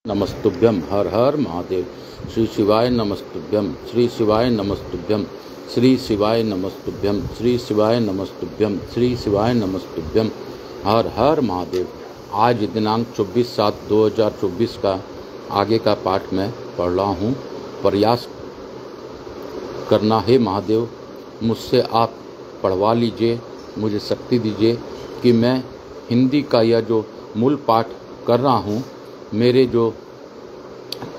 नमस्तुभ्यं हर हर महादेव। श्री शिवाय नमस्तुभ्यं, श्री शिवाय नमस्तुभ्यं, श्री शिवाय नमस्तुभ्यं, श्री शिवाय नमस्तुभ्यं, श्री शिवाय नमस्तुभ्यं, हर हर महादेव। आज दिनांक 24/7/2024 का आगे का पाठ मैं पढ़ रहा हूँ। प्रयास करना है महादेव, मुझसे आप पढ़वा लीजिए, मुझे शक्ति दीजिए कि मैं हिंदी का यह जो मूल पाठ कर रहा हूँ, मेरे जो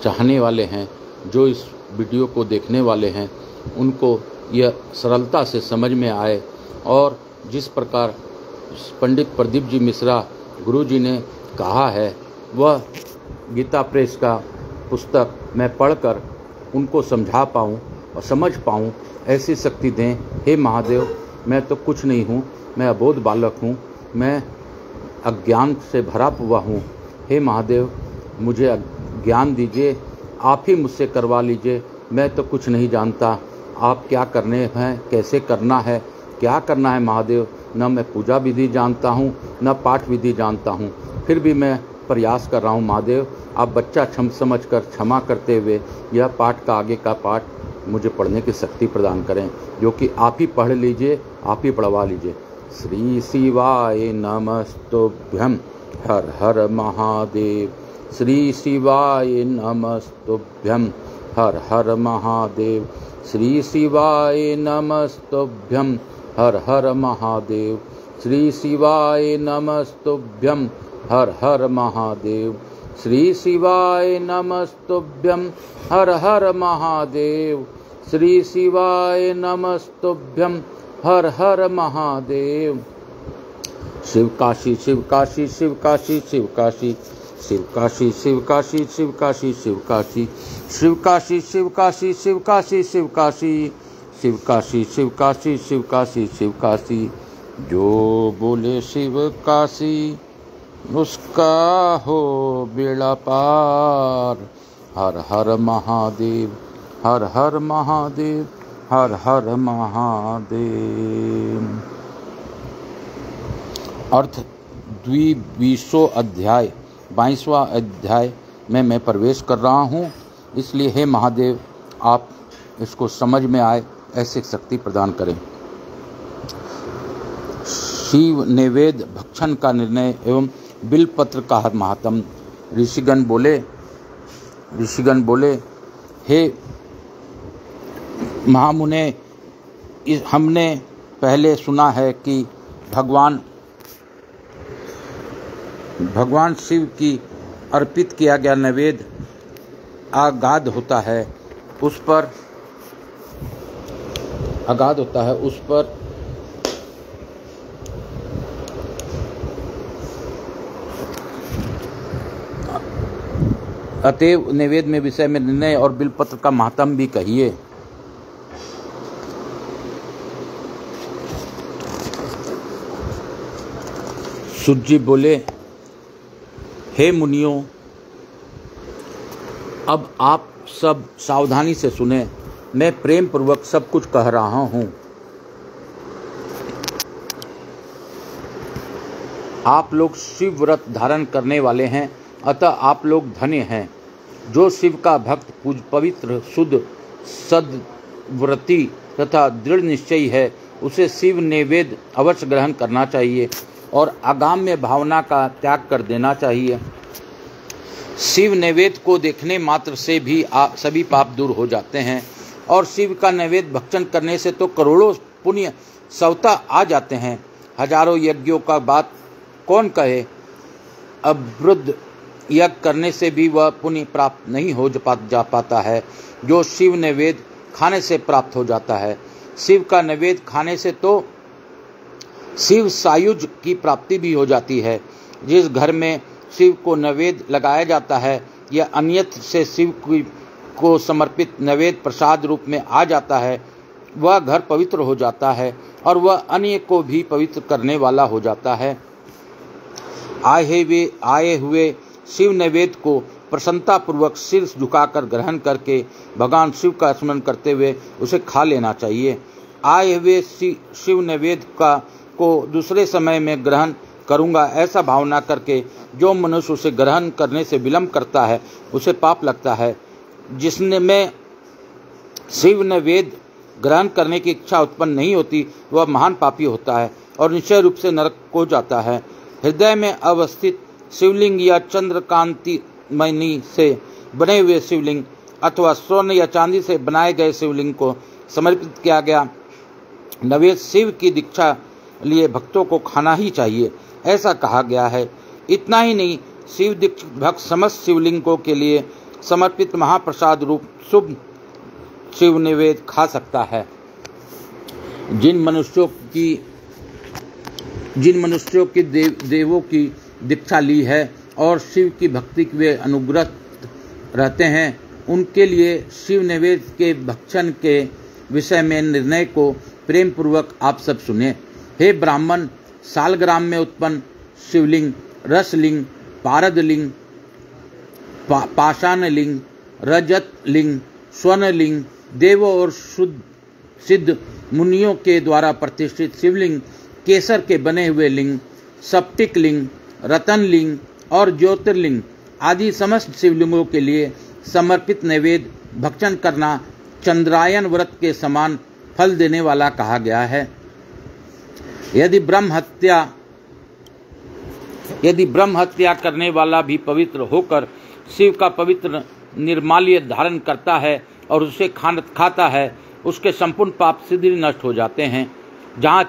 चाहने वाले हैं, जो इस वीडियो को देखने वाले हैं, उनको यह सरलता से समझ में आए। और जिस प्रकार पंडित प्रदीप जी मिश्रा गुरु जी ने कहा है, वह गीता प्रेस का पुस्तक मैं पढ़कर उनको समझा पाऊँ और समझ पाऊँ, ऐसी शक्ति दें। हे महादेव, मैं तो कुछ नहीं हूँ, मैं अबोध बालक हूँ, मैं अज्ञान से भरा हुआ हूँ। हे महादेव, मुझे ज्ञान दीजिए, आप ही मुझसे करवा लीजिए। मैं तो कुछ नहीं जानता, आप क्या करने हैं, कैसे करना है, क्या करना है महादेव। न मैं पूजा विधि जानता हूँ, न पाठ विधि जानता हूँ, फिर भी मैं प्रयास कर रहा हूँ महादेव। आप बच्चा समझ कर क्षमा करते हुए यह पाठ का आगे का पाठ मुझे पढ़ने की शक्ति प्रदान करें, जो कि आप ही पढ़ लीजिए, आप ही पढ़वा लीजिए। श्री शिवाय नमस्तुभ्यं, हर हर महादेव। श्री शिवाय नमस्तुभ्यं, हर हर महादेव। श्री शिवाय नमस्तुभ्यं, हर हर महादेव। श्री शिवाय नमस्तुभ्यं, हर हर महादेव। श्री शिवाय नमस्तुभ्यं, हर हर महादेव। श्री शिवाय नमस्तुभ्यं, हर हर महादेव। शिव काशी शिव काशी शिव काशी शिव काशी शिव काशी शिव काशी शिव काशी शिव काशी शिव काशी शिव काशी शिव काशी शिव काशी शिव काशी शिव काशी शिव काशी शिव काशी। जो बोले शिव काशी, उसका हो बेड़ा पार। हर हर महादेव, हर हर महादेव, हर हर महादेव। अर्थ 22वां अध्याय 22वां अध्याय में मैं प्रवेश कर रहा हूँ, इसलिए हे महादेव, आप इसको समझ में आए ऐसी शक्ति प्रदान करें। शिव नैवेद्य भक्षण का निर्णय एवं बिलपत्र का महात्म। ऋषिगण बोले, हे महामुने, हमने पहले सुना है कि भगवान शिव की अर्पित किया गया नैवेद्य अगाध होता है, उस पर अतएव नैवेद्य में विषय में निर्णय और बिलपत्र का महात्म भी कहिए। सूत जी बोले, हे मुनियों, अब आप सब सावधानी से सुने, मैं प्रेम पूर्वक सब कुछ कह रहा हूँ। आप लोग शिव व्रत धारण करने वाले हैं, अतः आप लोग धन्य हैं। जो शिव का भक्त पवित्र शुद्ध सद्व्रती तथा दृढ़ निश्चयी है, उसे शिव नैवेद्य अवश्य ग्रहण करना चाहिए और आगाम्य भावना का त्याग कर देना चाहिए। शिव नैवेद्य को देखने मात्र से भी सभी पाप दूर हो जाते हैं, और शिव का नैवेद्य भक्षण करने से तो करोड़ों पुण्य स्वतः आ जाते हैं। हजारों यज्ञों का बात कौन कहे, अवरुद्ध यज्ञ करने से भी वह पुण्य प्राप्त नहीं हो जा पाता है, जो शिव नैवेद्य खाने से प्राप्त हो जाता है। शिव का नैवेद्य खाने से तो शिव सायुज की प्राप्ति भी हो जाती है। जिस घर में शिव को नैवेद्य लगाया जाता है या अन्यत्र से शिव को समर्पित नैवेद्य प्रसाद रूप में आ जाता है, वह घर पवित्र हो जाता है और वह अन्य को भी पवित्र करने वाला हो जाता है। आए हुए शिव नैवेद्य को प्रसन्नता पूर्वक सिर झुकाकर ग्रहण करके भगवान शिव का स्मरण करते हुए उसे खा लेना चाहिए। आए हुए शिव नैवेद्य को दूसरे समय में ग्रहण करूँगा, ऐसा भावना करके जो मनुष्य उसे ग्रहण करने से विलंब करता है उसे पाप लगता है। जिसने में शिव ने वेद ग्रहण करने की इच्छा उत्पन्न नहीं होती वह महान पापी होता है और निश्चय रूप से नरक को जाता है। हृदय में अवस्थित शिवलिंग या चंद्रकांति मणि से बने हुए शिवलिंग अथवा स्वर्ण या चांदी से बनाए गए शिवलिंग को समर्पित किया गया नैवेद्य शिव की दीक्षा लिए भक्तों को खाना ही चाहिए, ऐसा कहा गया है। इतना ही नहीं, शिव दीक्षित भक्त समस्त शिवलिंगों के लिए समर्पित महाप्रसाद रूप शुभ शिव निवेद खा सकता है। जिन मनुष्यों की देवों की दीक्षा ली है और शिव की भक्ति वे अनुग्रह रहते हैं, उनके लिए शिव निवेद के भक्षण के विषय में निर्णय को प्रेम पूर्वक आप सब सुने। हे ब्राह्मण, सालग्राम में उत्पन्न शिवलिंग, रसलिंग, पारदलिंग, पाषाणलिंग, रजतलिंग, स्वर्णलिंग, देवों और सिद्ध मुनियों के द्वारा प्रतिष्ठित शिवलिंग, केसर के बने हुए लिंग, स्फटिक लिंग, रतन लिंग और ज्योतिर्लिंग आदि समस्त शिवलिंगों के लिए समर्पित नैवेद्य भक्षण करना चंद्रायन व्रत के समान फल देने वाला कहा गया है। यदि ब्रह्म हत्या करने वाला भी पवित्र होकर शिव का पवित्र निर्माल्य धारण करता है और उसे खाता है, उसके संपूर्ण पाप सीधे नष्ट हो जाते हैं। जहाँ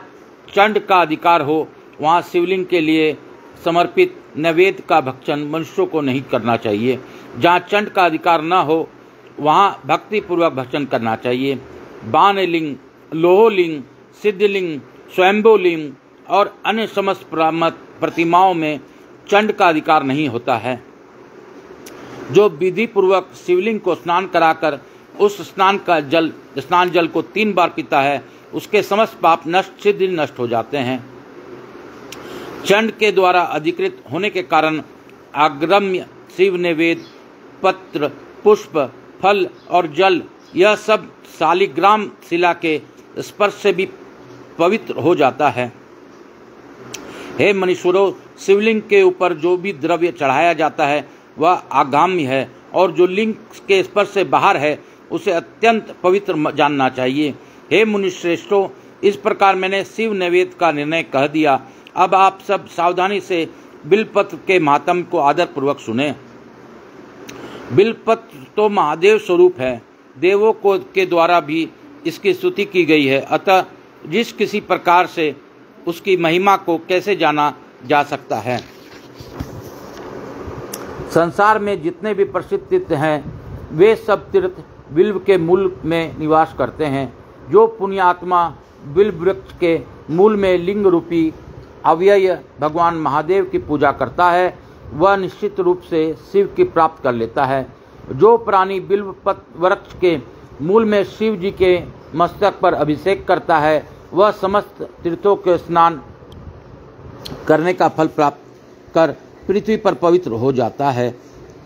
चंड का अधिकार हो वहाँ शिवलिंग के लिए समर्पित नैवेद्य का भक्षण मनुष्यों को नहीं करना चाहिए। जहाँ चंड का अधिकार न हो वहाँ भक्तिपूर्वक भक्षण करना चाहिए। बाणलिंग, लोहलिंग, सिद्धलिंग, स्वयंभूलिंग और अन्य समस्त प्रतिमाओं में चंड का अधिकार नहीं होता है। जो विधि पूर्वक शिवलिंग को स्नान कराकर उस स्नान जल को 3 बार पीता है, उसके समस्त पाप सीधे नष्ट हो जाते हैं। चंड के द्वारा अधिकृत होने के कारण आग्रम्य शिव निवेद, पत्र, पुष्प, फल और जल, यह सब शालिग्राम शिला के स्पर्श से भी पवित्र हो जाता है। हे मनुष्यों, शिवलिंग के ऊपर जो भी द्रव्य चढ़ाया जाता है वह आगाम्य है और जो लिंग के स्पर्श से बाहर है उसे अत्यंत पवित्र जानना चाहिए। हे मुनिश्रेष्ठों, इस प्रकार मैंने शिव नैवेद्य का निर्णय कह दिया। अब आप सब सावधानी से बिलपत्र के महात्म्य को आदर पूर्वक सुने। बिलपत्र तो महादेव स्वरूप है, देवों को के द्वारा भी इसकी स्तुति की गई है, अतः जिस किसी प्रकार से उसकी महिमा को कैसे जाना जा सकता है। संसार में जितने भी प्रसिद्ध तीर्थ हैं वे सब तीर्थ बिल्व के मूल में निवास करते हैं। जो पुण्यात्मा बिल्व वृक्ष के मूल में लिंग रूपी अव्यय भगवान महादेव की पूजा करता है वह निश्चित रूप से शिव की प्राप्त कर लेता है। जो प्राणी बिल्व वृक्ष के मूल में शिव जी के मस्तक पर अभिषेक करता है वह समस्त तीर्थों के स्नान करने का फल प्राप्त कर पृथ्वी पर पवित्र हो जाता है।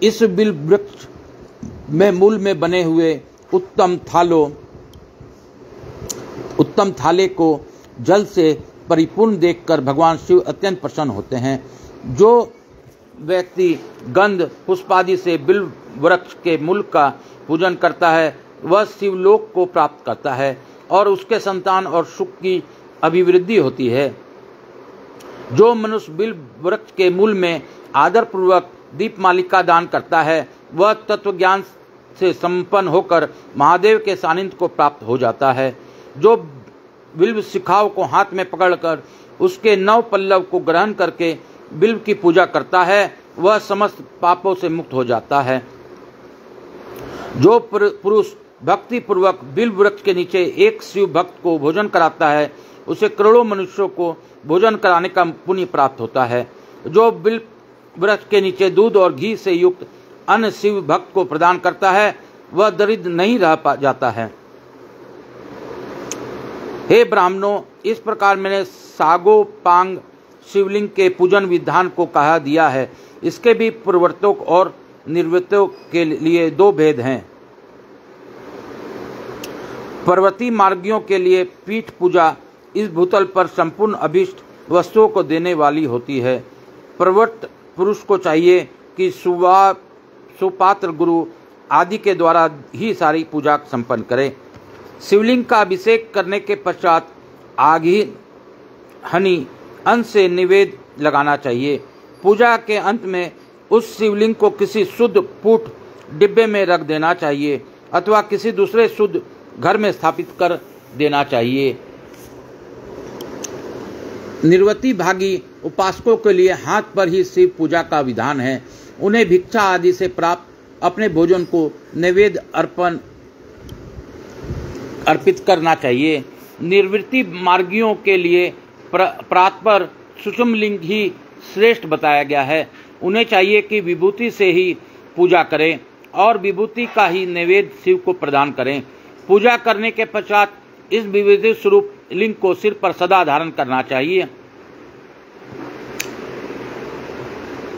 इस बिल्व वृक्ष में मूल में बने हुए उत्तम थाले को जल से परिपूर्ण देखकर भगवान शिव अत्यंत प्रसन्न होते हैं। जो व्यक्ति गंध पुष्पादि से बिल्व वृक्ष के मूल का पूजन करता है वह शिवलोक को प्राप्त करता है और उसके संतान और सुख की अभिवृद्धि होती है। जो मनुष्य बिल्व वृक्ष के मूल में आदर पूर्वक दीपमालिका दान करता है वह तत्व ज्ञान से संपन्न होकर महादेव के सानिध्य को प्राप्त हो जाता है। जो बिल्व शिखाओं को हाथ में पकड़कर उसके 9 पल्लव को ग्रहण करके बिल्व की पूजा करता है वह समस्त पापों से मुक्त हो जाता है। जो पुरुष भक्ति पूर्वक बिल्व वृक्ष के नीचे एक शिव भक्त को भोजन कराता है उसे करोड़ों मनुष्यों को भोजन कराने का पुण्य प्राप्त होता है। जो बिल्व वृक्ष के नीचे दूध और घी से युक्त अन्य शिव भक्त को प्रदान करता है वह दरिद्र नहीं रह जाता है। हे ब्राह्मणों, इस प्रकार मैंने सागोपांग शिवलिंग के पूजन विधान को कहा दिया है। इसके भी पूर्ववर्तों और निर्वृत्तों के लिए 2 भेद हैं। पर्वती मार्गियों के लिए पीठ पूजा इस भूतल पर संपूर्ण अभीष्ट वस्तुओं को देने वाली होती है। प्रवृत्त पुरुष को चाहिए कि सुपात्र गुरु आदि के द्वारा ही सारी पूजा संपन्न करे। शिवलिंग का अभिषेक करने के पश्चात आघी हनी अंश से निवेद्य लगाना चाहिए। पूजा के अंत में उस शिवलिंग को किसी शुद्ध पूट डिब्बे में रख देना चाहिए अथवा किसी दूसरे शुद्ध घर में स्थापित कर देना चाहिए। निर्वती भागी उपासकों के लिए हाथ पर ही शिव पूजा का विधान है। उन्हें भिक्षा आदि से प्राप्त अपने भोजन को नैवेद्य अर्पित करना चाहिए। निर्वृत्ति मार्गियों के लिए प्रातपर सूक्ष्म लिंग ही श्रेष्ठ बताया गया है। उन्हें चाहिए कि विभूति से ही पूजा करें और विभूति का ही नैवेद्य शिव को प्रदान करें। पूजा करने के पश्चात इस विभूति स्वरूप लिंग को सिर पर सदा धारण करना चाहिए।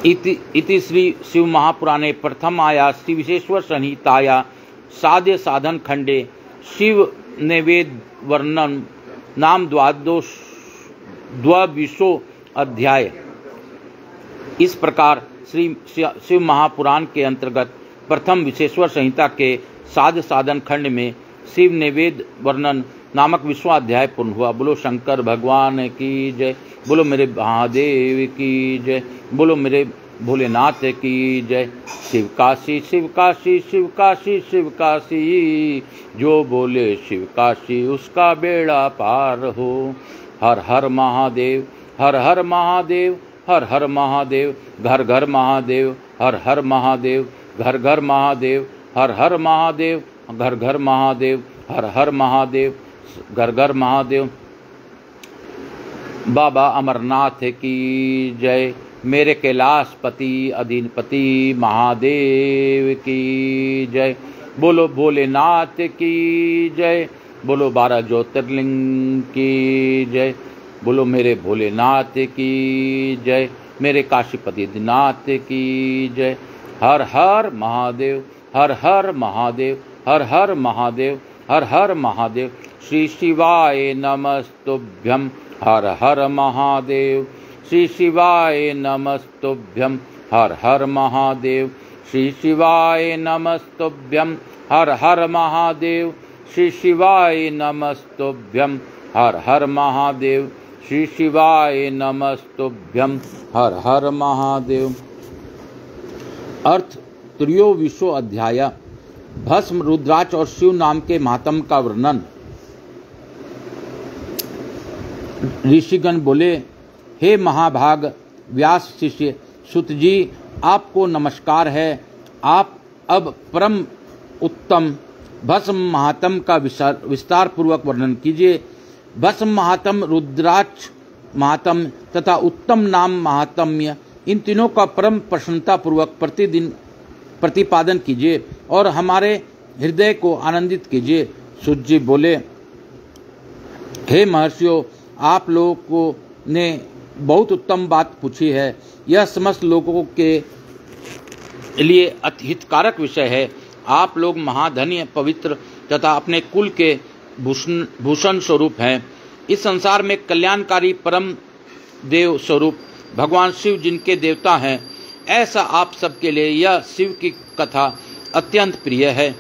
इति श्री शिव महापुराणे प्रथमाया श्री विशेश्वर संहिताया साध्य साधन खंडे शिव नैवेद्य वर्णन नाम द्वाविशो अध्याय। इस प्रकार श्री शिव महापुराण के अंतर्गत प्रथम विशेश्वर संहिता के साध्य साधन खंड में शिव नैवेद्य वर्णन नामक विश्वाध्याय पूर्ण हुआ। बोलो शंकर भगवान की जय, बोलो मेरे महादेव की जय, बोलो मेरे भोलेनाथ की जय। शिव काशी शिव काशी शिव काशी शिव काशी, जो बोले शिव काशी उसका बेड़ा पार हो। हर हर महादेव, हर हर महादेव, हर हर महादेव, घर घर महादेव, हर हर महादेव, घर घर महादेव, हर हर महादेव, घर घर महादेव, हर हर महादेव, घर घर महादेव। बाबा अमरनाथ की जय, मेरे कैलाशपति अधीनपति महादेव की जय। बोलो भोलेनाथ की जय, बोलो 12 ज्योतिर्लिंग की जय, बोलो मेरे भोलेनाथ की जय, मेरे काशीपति नाथ की जय। हर हर महादेव, हर हर महादेव, हर हर महादेव, हर हर महादेव। श्री शिवाय नमस्तुभ्यं, हर हर महादेव। श्री शिवाय नमस्तुभ्यं, हर हर महादेव। श्री शिवाय नमस्तुभ्यं, हर हर महादेव। श्री शिवाय नमस्तुभ्यं, हर हर महादेव। श्री शिवाय नमस्तुभ्यं, हर हर महादेव। अर्थ त्रयोविशो अध्याय। भस्म, रुद्राक्ष और शिव नाम के महात्म्य का वर्णन। ऋषिगण बोले, हे महाभाग व्यास शिष्य सुत जी, आपको नमस्कार है। आप अब परम उत्तम भस्म महात्म्य का विस्तार पूर्वक वर्णन कीजिए। भस्म महात्म्य, रुद्राक्ष महात्म्य तथा उत्तम नाम महात्म्य, इन तीनों का परम प्रसन्नता पूर्वक प्रतिदिन प्रतिपादन कीजिए और हमारे हृदय को आनंदित कीजिए। सुत जी बोले, हे महर्षियों, आप लोगों ने बहुत उत्तम बात पूछी है। यह समस्त लोगों के लिए अति हितकारक विषय है। आप लोग महाधन्य, पवित्र तथा अपने कुल के भूषण स्वरूप हैं। इस संसार में कल्याणकारी परम देव स्वरूप भगवान शिव जिनके देवता हैं, ऐसा आप सबके लिए यह शिव की कथा अत्यंत प्रिय है।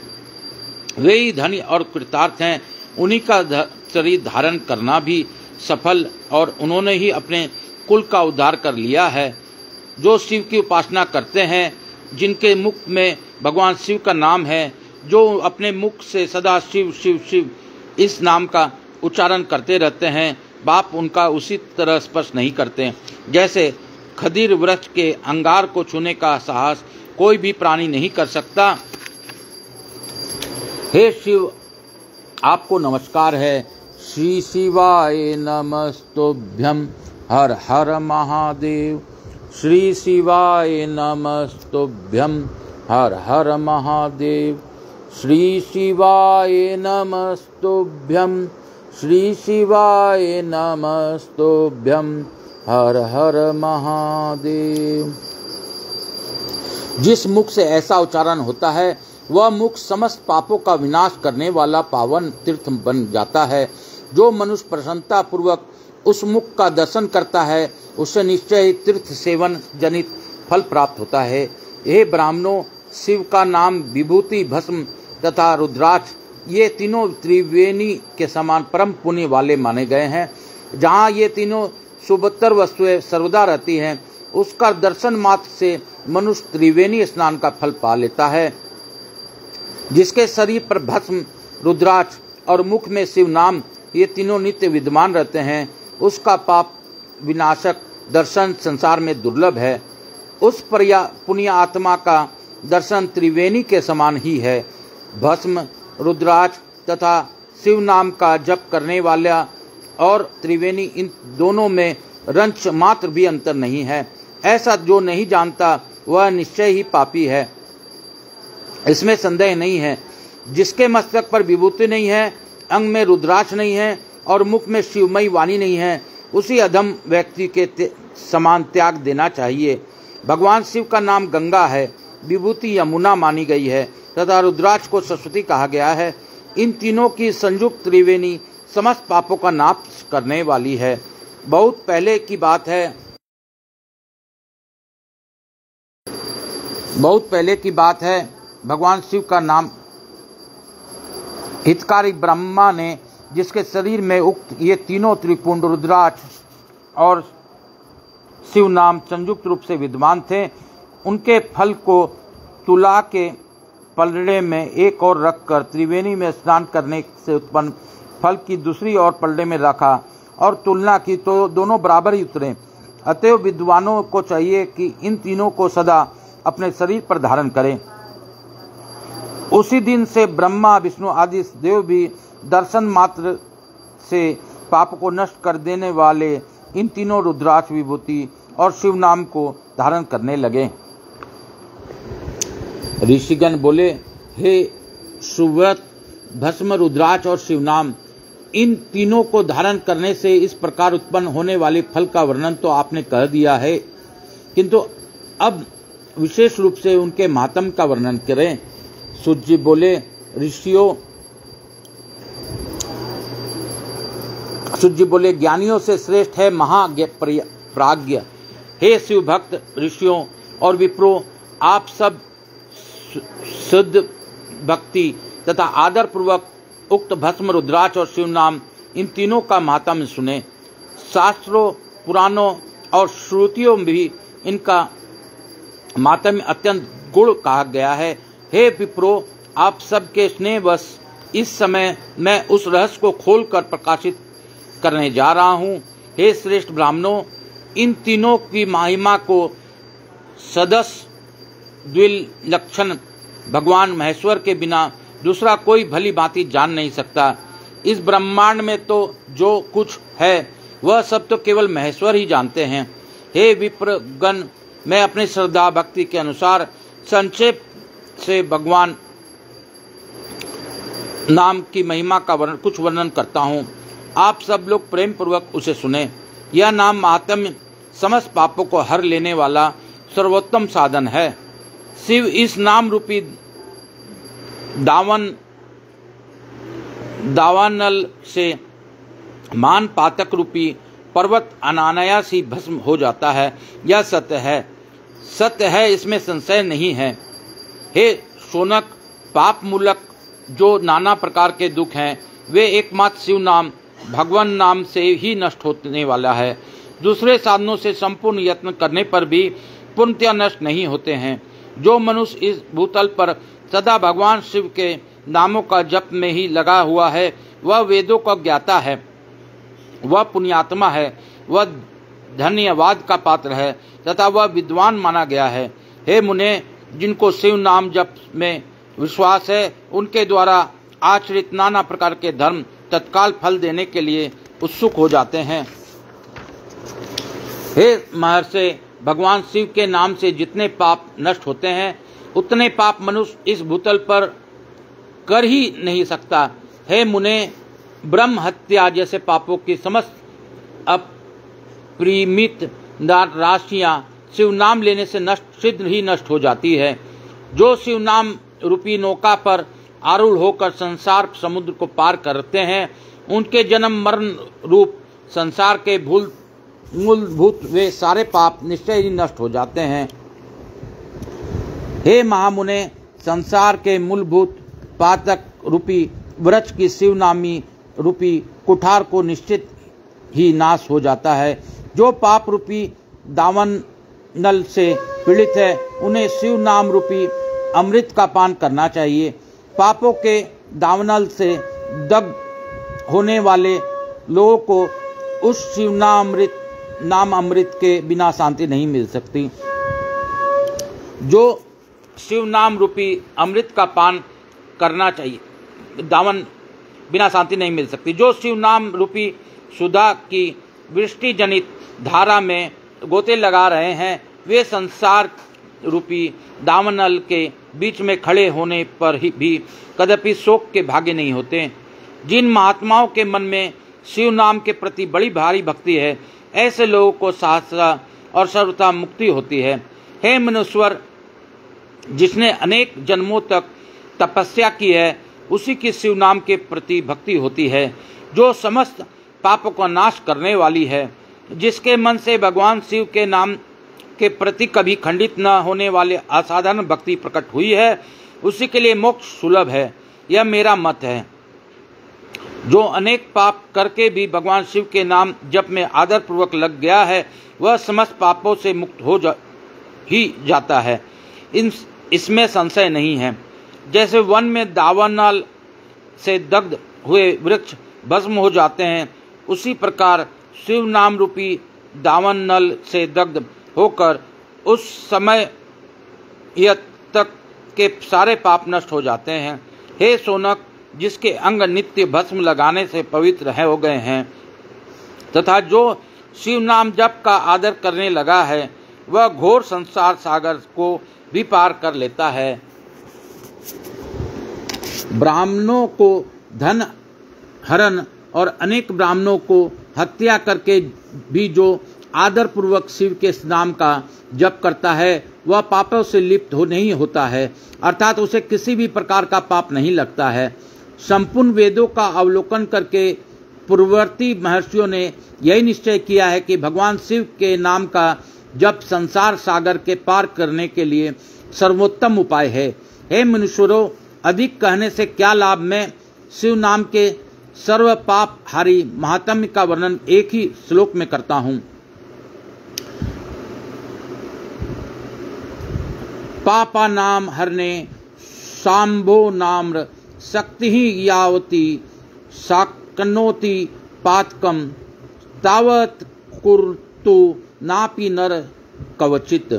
वे ही धन्य और कृतार्थ हैं। उन्हीं का शरीर धारण करना भी सफल, और उन्होंने ही अपने कुल का उद्धार कर लिया है। जो शिव की उपासना करते हैं, जिनके मुख में भगवान शिव का नाम है, जो अपने मुख से सदा शिव शिव शिव इस नाम का उच्चारण करते रहते हैं, बाप उनका उसी तरह स्पर्श नहीं करते जैसे खदीर वृक्ष के अंगार को छूने का साहस कोई भी प्राणी नहीं कर सकता। हे शिव, आपको नमस्कार है। श्री शिवाय नमस्तुभ्यं, हर हर महादेव। श्री शिवाय नमस्तुभ्यं, हर हर महादेव। श्री शिवाय नमस्तुभ्यं, श्री शिवाय नमस्तुभ्यं, हर हर महादेव। जिस मुख से ऐसा उच्चारण होता है, वह मुख समस्त पापों का विनाश करने वाला पावन तीर्थ बन जाता है। जो मनुष्य प्रसन्नता पूर्वक उस मुख का दर्शन करता है उससे निश्चय ही तीर्थ सेवन जनित फल प्राप्त होता है। हे ब्राह्मणों, शिव का नाम विभूति, भस्म तथा रुद्राक्ष ये तीनों त्रिवेणी के समान परम पुण्य वाले माने गए हैं। जहाँ ये तीनों शुभतर वस्तुएं सर्वदा रहती हैं, उसका दर्शन मात्र से मनुष्य त्रिवेणी स्नान का फल पा लेता है। जिसके शरीर पर भस्म, रुद्राक्ष और मुख में शिव नाम ये तीनों नित्य विद्यमान रहते हैं, उसका पाप विनाशक दर्शन संसार में दुर्लभ है। उस पुण्य आत्मा का दर्शन त्रिवेणी के समान ही है। भस्म, रुद्राक्ष तथा शिव नाम का जप करने वाला और त्रिवेणी, इन दोनों में रंच मात्र भी अंतर नहीं है। ऐसा जो नहीं जानता वह निश्चय ही पापी है, इसमें संदेह नहीं है। जिसके मस्तक पर विभूति नहीं है, अंग में रुद्राक्ष नहीं है और मुख में शिवमयी वाणी नहीं है, उसी अधम व्यक्ति के समान त्याग देना चाहिए। भगवान शिव का नाम गंगा है, विभूति यमुना मानी गई है तथा रुद्राक्ष को सरस्वती कहा गया है। इन तीनों की संयुक्त त्रिवेणी समस्त पापों का नाश करने वाली है। बहुत पहले की बात है, भगवान शिव का नाम हितकारी ब्रह्मा ने, जिसके शरीर में उक्त ये तीनों त्रिपुंड रुद्राक्ष और शिव नाम संयुक्त रूप से विद्यमान थे, उनके फल को तुला के पलड़े में एक और रखकर त्रिवेणी में स्नान करने से उत्पन्न फल की दूसरी ओर पलड़े में रखा और तुलना की तो दोनों बराबर ही उतरे। अतएव विद्वानों को चाहिए कि इन तीनों को सदा अपने शरीर पर धारण करें। उसी दिन से ब्रह्मा, विष्णु आदि देव भी दर्शन मात्र से पाप को नष्ट कर देने वाले इन तीनों रुद्राक्ष, विभूति और शिव नाम को धारण करने लगे। ऋषिगण बोले, हे सुव्रत, भस्म, रुद्राक्ष और शिव नाम, इन तीनों को धारण करने से इस प्रकार उत्पन्न होने वाले फल का वर्णन तो आपने कह दिया है, किंतु अब विशेष रूप से उनके महात्म का वर्णन करें। सूत जी बोले, ऋषियों, सूत जी बोले, ज्ञानियों से श्रेष्ठ है महाप्राज्ञ। हे शिव भक्त ऋषियों और विप्रो, आप सब शुद्ध भक्ति तथा आदर पूर्वक उक्त भस्म, रुद्राक्ष और शिव नाम इन तीनों का महात्म्य सुने। शास्त्रों, पुराणों और श्रुतियों में भी इनका महात्म्य अत्यंत गुण कहा गया है। हे विप्रो, आप सबके स्नेहवश इस समय मैं उस रहस्य को खोलकर प्रकाशित करने जा रहा हूँ। हे श्रेष्ठ ब्राह्मणों, इन तीनों की महिमा को सदस्य द्विलक्षण भगवान महेश्वर के बिना दूसरा कोई भली भांति जान नहीं सकता। इस ब्रह्मांड में तो जो कुछ है वह सब तो केवल महेश्वर ही जानते हैं। हे विप्रगण, मैं अपनी श्रद्धा भक्ति के अनुसार संक्षेप से भगवान नाम की महिमा का कुछ वर्णन करता हूँ। आप सब लोग प्रेम पूर्वक उसे सुने। यह नाम महात्म्य समस्त पापों को हर लेने वाला सर्वोत्तम साधन है। शिव इस नाम रूपी दावानल से मान पातक रूपी पर्वत अनायास ही भस्म हो जाता है। यह सत्य है, इसमें संशय नहीं है। हे शौनक, पाप मूलक जो नाना प्रकार के दुख हैं, वे एकमात्र शिव नाम, भगवान नाम से ही नष्ट होने वाला है। दूसरे साधनों से संपूर्ण यत्न करने पर भी पूर्णतया नष्ट नहीं होते हैं। जो मनुष्य इस भूतल पर सदा भगवान शिव के नामों का जप में ही लगा हुआ है, वह वेदों का ज्ञाता है, वह पुण्यात्मा है, वह धन्यवाद का पात्र है तथा वह विद्वान माना गया है। हे मुने, जिनको शिव नाम जप में विश्वास है, उनके द्वारा आचरित नाना प्रकार के धर्म तत्काल फल देने के लिए उत्सुक हो जाते हैं। हे महर्षि, भगवान शिव के नाम से जितने पाप नष्ट होते हैं, उतने पाप मनुष्य इस भूतल पर कर ही नहीं सकता। हे मुने, ब्रह्म हत्या जैसे पापों की समस्त अपरिमित राशियां शिव नाम लेने से शीघ्र ही नष्ट हो जाती है। जो शिव नाम रूपी नौका पर आरूढ़ होकर संसार समुद्र को पार करते हैं, उनके जन्म मरण रूप संसार के मूलभूत वे सारे पाप निश्चय ही नष्ट हो जाते हैं। हे महामुने, संसार के मूलभूत पातक रूपी वृक्ष की शिवनामी रूपी कुठार को निश्चित ही नाश हो जाता है। जो पाप रूपी दावन नल से पीड़ित है उन्हें शिव नाम रूपी अमृत का पान करना चाहिए। पापों के दावनल से दग्ध होने वाले लोगों को उस शिव नाम अमृत के बिना शांति नहीं मिल सकती। जो शिव नाम रूपी अमृत का पान करना चाहिए, दावन बिना शांति नहीं मिल सकती। जो शिव नाम रूपी सुधा की वृष्टि जनित धारा में गोते लगा रहे हैं वे संसार रूपी दावनल के बीच में खड़े होने पर भी कदापि शोक के भागी नहीं होते। जिन महात्माओं के मन में शिव नाम के प्रति बड़ी भारी भक्ति है ऐसे लोगों को सहसा और सर्वथा मुक्ति होती है। हे मनुष्वर, जिसने अनेक जन्मों तक तपस्या की है उसी की शिव नाम के प्रति भक्ति होती है, जो समस्त पापों का नाश करने वाली है। जिसके मन से भगवान शिव के नाम के प्रति कभी खंडित न होने वाले असाधारण भक्ति प्रकट हुई है उसी के लिए मोक्ष सुलभ है, यह मेरा मत है। जो अनेक पाप करके भी भगवान शिव के नाम जप में आदर पूर्वक लग गया है वह समस्त पापों से मुक्त हो ही जाता है, इसमें संशय नहीं है। जैसे वन में दावानल से दग्ध हुए वृक्ष भस्म हो जाते हैं उसी प्रकार शिव नाम रूपी दावानल से दग्ध होकर उस समय तक के सारे पाप नष्ट हो जाते हैं। हे सोनक, जिसके अंग नित्य भस्म लगाने से पवित्र हो गए हैं तथा जो शिव नाम जप का आदर करने लगा है वह घोर संसार सागर को भी पार कर लेता है। ब्राह्मणों को धन हरण और अनेक ब्राह्मणों को हत्या करके भी जो आदर पूर्वक शिव के नाम का जप करता है वह पापों से लिप्त नहीं होता है, अर्थात उसे किसी भी प्रकार का पाप नहीं लगता है। संपूर्ण वेदों का अवलोकन करके पूर्ववर्ती महर्षियों ने यही निश्चय किया है कि भगवान शिव के नाम का जप संसार सागर के पार करने के लिए सर्वोत्तम उपाय है। हे मनुष्यों, अधिक कहने से क्या लाभ? मैं शिव नाम के सर्व पाप हारी महात्म्य का वर्णन एक ही श्लोक में करता हूँ। पापा नाम हरने शांभो नाम्र शक्ति ही यावती साकनोति पातकम तावत कुर्तु नापि नर कवचित।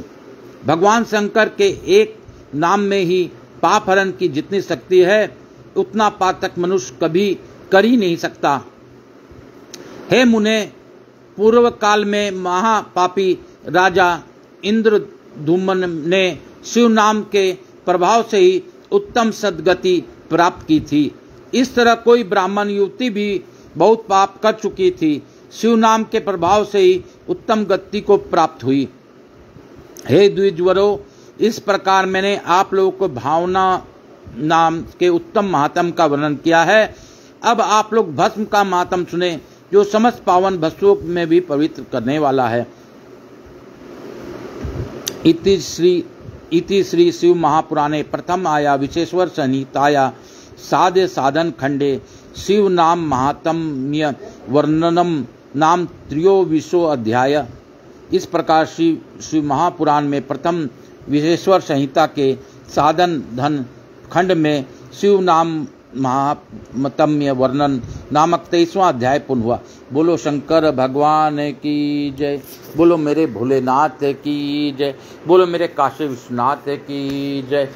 भगवान शंकर के एक नाम में ही पाप हरण की जितनी शक्ति है उतना पातक मनुष्य कभी कर ही नहीं सकता। हे मुने, पूर्व काल में महापापी राजा इंद्रधूमन ने शिव नाम के प्रभाव से ही उत्तम सद्गति प्राप्त की थी। इस तरह कोई ब्राह्मण युवती भी बहुत पाप कर चुकी थी, शिव नाम के प्रभाव से ही उत्तम गति को प्राप्त हुई। हे द्विजवरों, इस प्रकार मैंने आप लोगों को भावना नाम के उत्तम महात्म का वर्णन किया है। अब आप लोग भस्म का महात्म सुने, जो समस्त पावन वस्तुओं में भी पवित्र करने वाला है। इति श्री शिव महापुराणे प्रथम आया विशेश्वर संहिताया साधे साधन खंडे शिव नाम महात्म्य वर्णनम नाम त्रयोविंशो अध्याय। इस प्रकार शिव महापुराण में प्रथम विशेश्वर संहिता के साधन धन खंड में शिव नाम महात्म्य वर्णन नामक 23वां अध्याय पूर्ण हुआ। बोलो शंकर भगवान की जय, बोलो मेरे भोलेनाथ की जय, बोलो मेरे काशी विश्वनाथ की जय।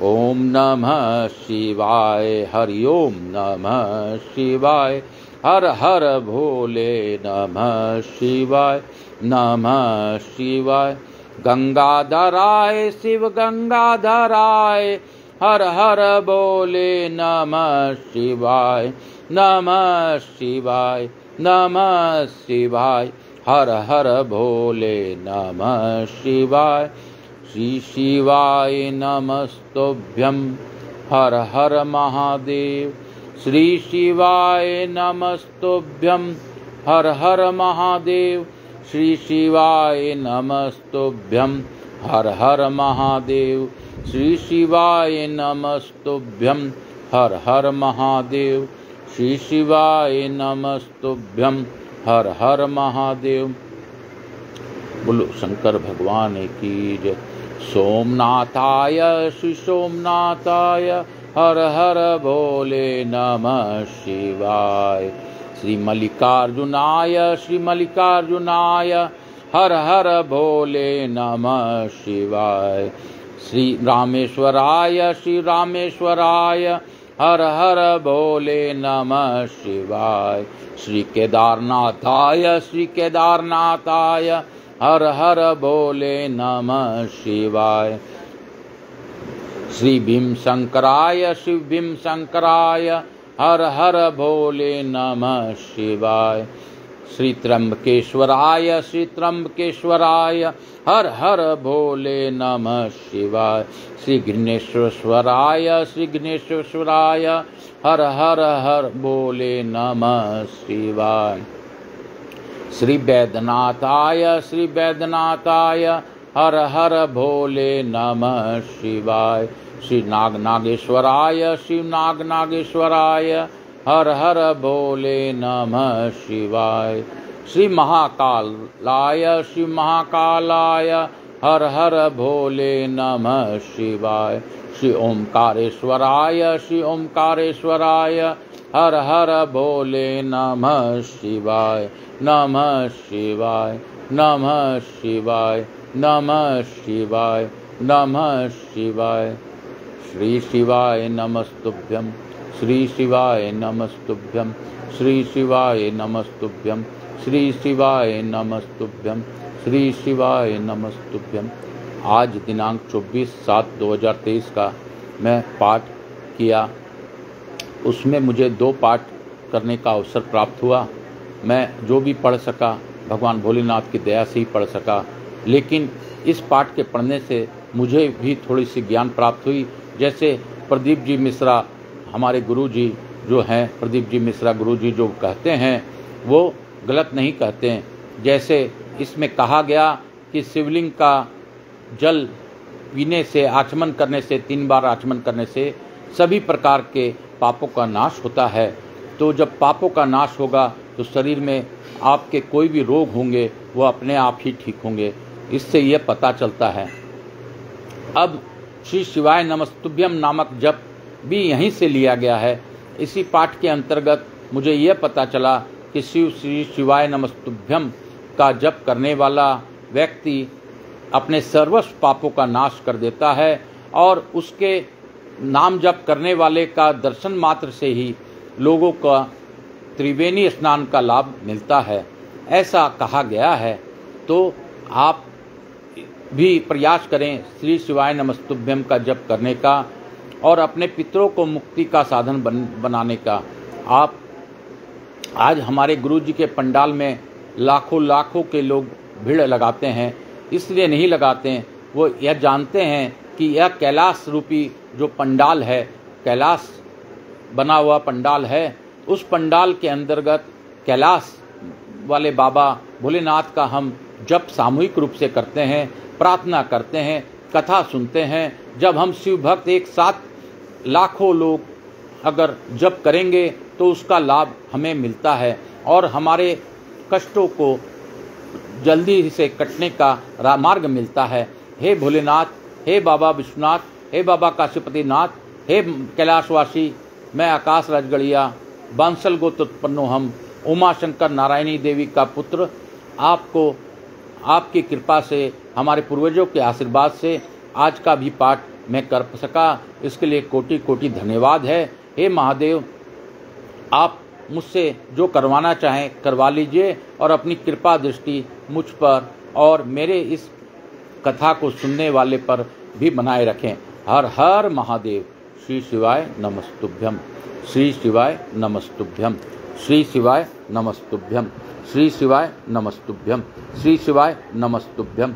ओम नमः शिवाय, हरि ओम नमः शिवाय, हर हर भोले नमः शिवाय, नमः शिवाय। गंगाधराय शिव गंगाधराय, हर हर बोले नमः शिवाय, नमः शिवाय, नमः शिवाय, हर हर भोले नमः शिवाय। श्री शिवाय नमस्तुभ्यं, हर हर महादेव। श्री शिवाय नमस्तुभ्यं, हर हर महादेव। श्री शिवाय नमस्तुभ्यं। हर हर महादेव। श्री शिवाय नमस्तुभ्यं। हर हर महादेव। श्री शिवाय नमस्तुभ्यं। हर हर महादेव। बोलो शंकर भगवान की जय। सोमनाथाय श्री सोमनाथाय हर हर भोले नमः शिवाय। श्री मल्लिकार्जुनाय श्री मल्लिकार्जुनाय हर हर भोले नमः शिवाय। श्री रामेश्वराय श्री रामेश्वराय हर हर भोले नमः शिवाय। श्री केदारनाथाय श्री केदारनाथाय हर हर भोले नमः शिवाय। श्री भीमशंकराय श्री भीमशंकराय हर हर भोले नमः शिवाय। श्री त्र्यंबकेश्वराय श्री त्र्यंबकेश्वराय हर हर भोले नमः शिवाय। श्री गणेश्वराय श्री गणेश्वराय हर हर भोले नमः शिवाय। श्री वैद्यनाथाय श्री वैद्यनाथाय हर हर भोले नमः शिवाय। श्री नागनागेश्वराय श्री नागनागेश्वराय हर हर भोले नमः शिवाय। श्री महाकालाय श्री महाकालाय हर हर भोले नमः शिवाय। श्री ओंकारेश्वराय श्री ओंकारेश्वराय हर हर भोले नमः शिवाय। नमः शिवाय नमः शिवाय नमः शिवाय नमः शिवाय। श्री शिवाय नमस्तुभ्यं। श्री शिवाय नमस्तुभ्यं। श्री शिवाय नमस्तुभ्यं। श्री शिवाय नमस्तुभ्यं। श्री शिवाय नमस्तुभ्यं। आज दिनांक 24/7/2023 का मैं पाठ किया। उसमें मुझे 2 पाठ करने का अवसर प्राप्त हुआ। मैं जो भी पढ़ सका भगवान भोलेनाथ की दया से ही पढ़ सका, लेकिन इस पाठ के पढ़ने से मुझे भी थोड़ी सी ज्ञान प्राप्त हुई। जैसे प्रदीप जी मिश्रा हमारे गुरु जी जो हैं, प्रदीप जी मिश्रा गुरु जी जो कहते हैं वो गलत नहीं कहते हैं। जैसे इसमें कहा गया कि शिवलिंग का जल पीने से, आचमन करने से, 3 बार आचमन करने से सभी प्रकार के पापों का नाश होता है। तो जब पापों का नाश होगा तो शरीर में आपके कोई भी रोग होंगे वो अपने आप ही ठीक होंगे। इससे यह पता चलता है। अब श्री शिवाय नमस्तुभ्यम नामक जप भी यहीं से लिया गया है। इसी पाठ के अंतर्गत मुझे यह पता चला कि श्री शिवाय नमस्तुभ्यम का जप करने वाला व्यक्ति अपने सर्वस्व पापों का नाश कर देता है और उसके नाम जप करने वाले का दर्शन मात्र से ही लोगों का त्रिवेणी स्नान का लाभ मिलता है, ऐसा कहा गया है। तो आप भी प्रयास करें श्री शिवाय नमस्तुभ्यम का जप करने का और अपने पितरों को मुक्ति का साधन बनाने का। आप आज हमारे गुरु जी के पंडाल में लाखों के लोग भीड़ लगाते हैं, इसलिए नहीं लगाते हैं, वो यह जानते हैं कि यह कैलाश रूपी जो पंडाल है, कैलाश बना हुआ पंडाल है, उस पंडाल के अंतर्गत कैलाश वाले बाबा भोलेनाथ का हम जप सामूहिक रूप से करते हैं, प्रार्थना करते हैं, कथा सुनते हैं। जब हम शिव भक्त एक साथ लाखों लोग अगर जप करेंगे तो उसका लाभ हमें मिलता है और हमारे कष्टों को जल्दी से कटने का मार्ग मिलता है। हे भोलेनाथ, हे बाबा विश्वनाथ, हे बाबा काशीपतिनाथ, हे कैलाशवासी, मैं आकाश राजगढ़िया बांसल गोत्र उत्पन्नो हम, उमा शंकर नारायणी देवी का पुत्र, आपको आपकी कृपा से, हमारे पूर्वजों के आशीर्वाद से आज का भी पाठ मैं कर सका। इसके लिए कोटि कोटि धन्यवाद है। हे महादेव, आप मुझसे जो करवाना चाहें करवा लीजिए और अपनी कृपा दृष्टि मुझ पर और मेरे इस कथा को सुनने वाले पर भी बनाए रखें। हर हर महादेव। श्री शिवाय नमस्तुभ्यम। श्री शिवाय नमस्तुभ्यम। श्री शिवाय नमस्तुभ्यम। श्री शिवाय नमस्तुभ्यम। श्री शिवाय नमस्तुभ्यम।